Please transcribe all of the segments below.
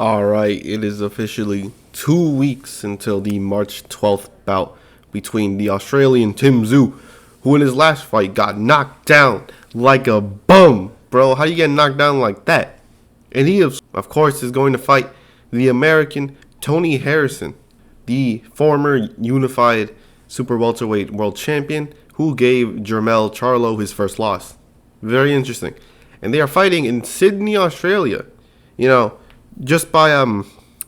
Alright, it is officially 2 weeks until the March 12th bout between the Australian Tszyu, who in his last fight got knocked down like a bum. Bro, how you get knocked down like that? And he, of course, is going to fight the American Tony Harrison, the former unified super welterweight world champion who gave Jermell Charlo his first loss. Very interesting. And they are fighting in Sydney, Australia. You know, just by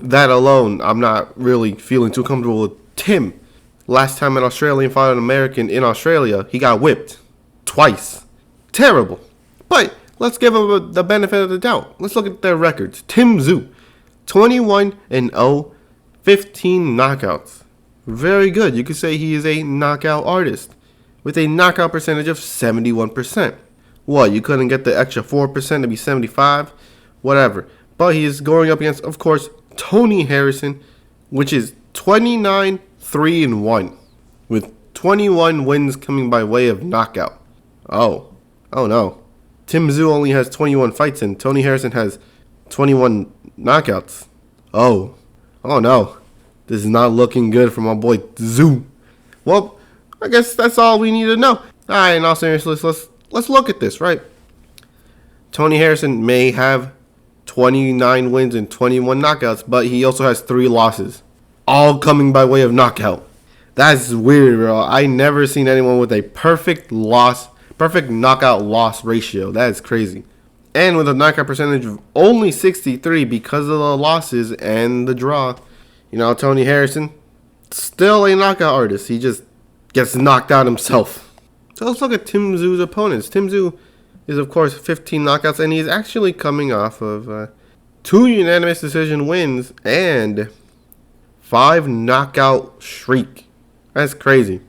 that alone, I'm not really feeling too comfortable with Tim. Last time an Australian fought an American in Australia, he got whipped. Twice. Terrible. But let's give him the benefit of the doubt. Let's look at their records. Tszyu, 21-0, 15 knockouts. Very good. You could say he is a knockout artist with a knockout percentage of 71%. What, you couldn't get the extra 4% to be 75? Whatever. But he is going up against, of course, Tony Harrison, which is 29-3-1, with 21 wins coming by way of knockout. Oh no. Tszyu only has 21 fights and Tony Harrison has 21 knockouts. Oh no. This is not looking good for my boy Tszyu. Well, I guess that's all we need to know. Alright, in all seriousness, let's look at this, right? Tony Harrison may have 29 wins and 21 knockouts, but he also has 3 losses, all coming by way of knockout. That's weird, bro. I never seen anyone with a perfect knockout loss ratio. That is crazy. And with a knockout percentage of only 63 because of the losses and the draw. You know, Tony Harrison, still a knockout artist. He just gets knocked out himself. So let's look at Tszyu's opponents. Tszyu is, of course, 15 knockouts, and he's actually coming off of 2 unanimous decision wins and 5 knockout streak. That's crazy.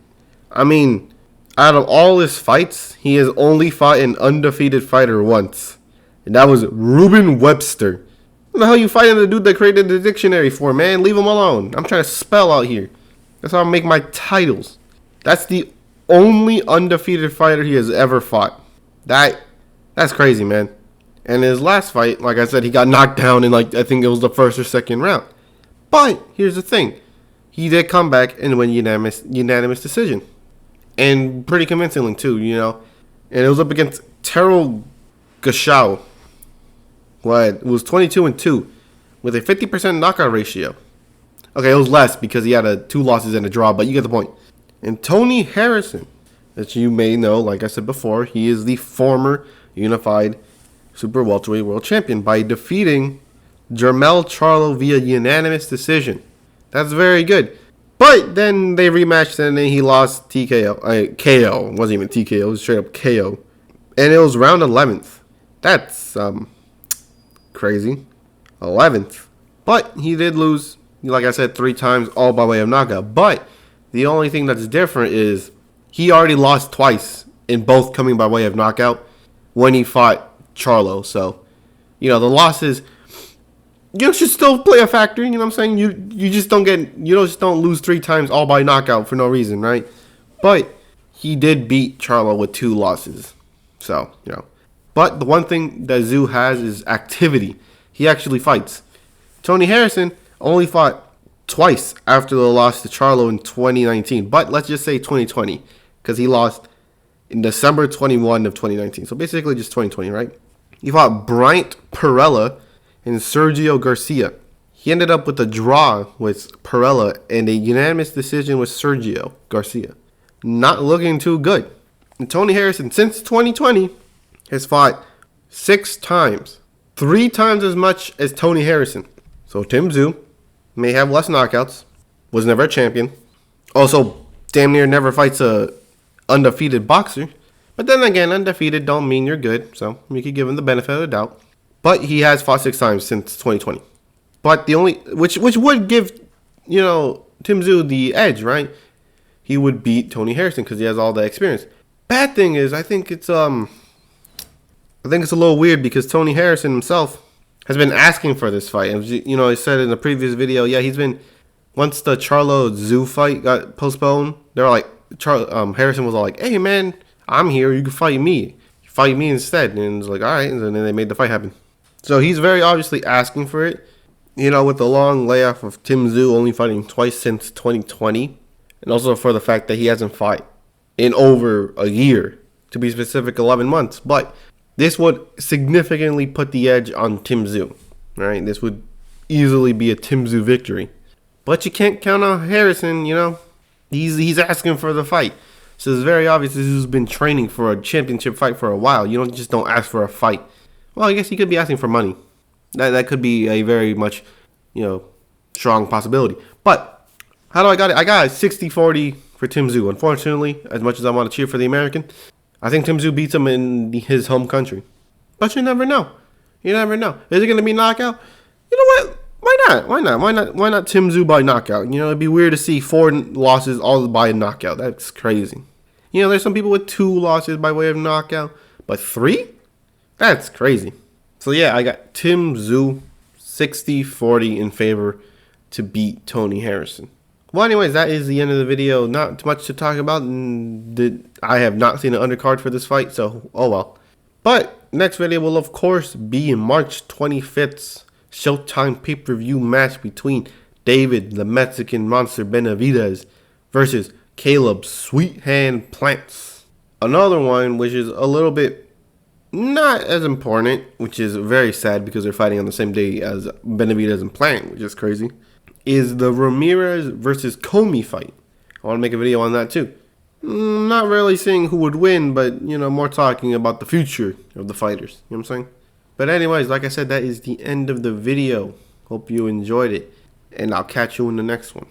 I mean, out of all his fights, he has only fought an undefeated fighter once, and that was Ruben Webster. What the hell you fighting the dude that created the dictionary for, man? Leave him alone. I'm trying to spell out here. That's how I make my titles. That's the only undefeated fighter he has ever fought. That's crazy, man. And in his last fight, like I said, he got knocked down in, I think it was the first or second round. But here's the thing. He did come back and win unanimous decision. And pretty convincingly, too, you know. And it was up against Tszyu Gashau. It was 22-2 with a 50% knockout ratio. Okay, it was less because he had 2 losses and a draw, but you get the point. And Tony Harrison, that you may know, like I said before, he is the former unified super welterweight world champion by defeating Jermell Charlo via unanimous decision. That's very good. But then they rematched and then he lost TKO. KO. It wasn't even TKO. It was straight up KO. And it was round 11th. That's crazy. 11th. But he did lose, like I said, 3 times, all by way of knockout. But the only thing that's different is he already lost twice, in both coming by way of knockout, when he fought Charlo. So, you know, the losses, you should still play a factor. You know what I'm saying? You just don't lose 3 times all by knockout for no reason, right? But he did beat Charlo with 2 losses. So, you know. But the one thing that Tszyu has is activity. He actually fights. Tony Harrison only fought twice after the loss to Charlo in 2019. But let's just say 2020, because he lost in December 21 of 2019. So basically just 2020, right? He fought Bryant Perella and Sergio Garcia. He ended up with a draw with Perella and a unanimous decision with Sergio Garcia. Not looking too good. And Tony Harrison, since 2020, has fought 6 times. 3 times as much as Tony Harrison. So Tszyu may have less knockouts. Was never a champion. Also, damn near never fights a undefeated boxer. But then again, undefeated don't mean you're good. So we could give him the benefit of the doubt. But he has fought 6 times since 2020. But the only, which would give, you know, Tszyu the edge, right? He would beat Tony Harrison because he has all the experience. Bad thing is, I think it's a little weird because Tony Harrison himself has been asking for this fight. And, you know, he said in the previous video, yeah, he's been, once the Charlo Tszyu fight got postponed, they were like, Harrison was all like, hey, man, I'm here. You can fight me. Fight me instead. And it's like, all right. And then they made the fight happen. So he's very obviously asking for it. You know, with the long layoff of Tim Tszyu only fighting twice since 2020, and also for the fact that he hasn't fought in over a year, to be specific, 11 months. But this would significantly put the edge on Tim Tszyu, right? This would easily be a Tim Tszyu victory. But you can't count on Harrison, you know. He's asking for the fight. So it's very obvious this has been training for a championship fight for a while. You don't ask for a fight. Well, I guess he could be asking for money. That could be a very much, strong possibility. But how do I got it? I got a 60-40 for Tim Tszyu. Unfortunately, as much as I want to cheer for the American, I think Tim Tszyu beats him in his home country. But you never know. You never know. Is it going to be knockout? You know what? Why not? Why not Tim Tszyu by knockout? It'd be weird to see 4 losses all by a knockout. That's crazy. There's some people with 2 losses by way of knockout, but 3? That's crazy. So yeah, I got Tim Tszyu 60-40 in favor to beat Tony Harrison. Well, anyways, that is the end of the video. Not too much to talk about. I have not seen an undercard for this fight, so oh well. But next video will of course be March 25th's Showtime pay-per-view match between David the Mexican Monster Benavidez versus Caleb Sweet Hand Plants. Another one which is a little bit not as important, which is very sad because they're fighting on the same day as Benavidez and Plant, which is crazy, is the Ramirez versus Comey fight. I want to make a video on that too. Not really saying who would win, but more talking about the future of the fighters. You know what I'm saying? But anyways, like I said, that is the end of the video. Hope you enjoyed it, and I'll catch you in the next one.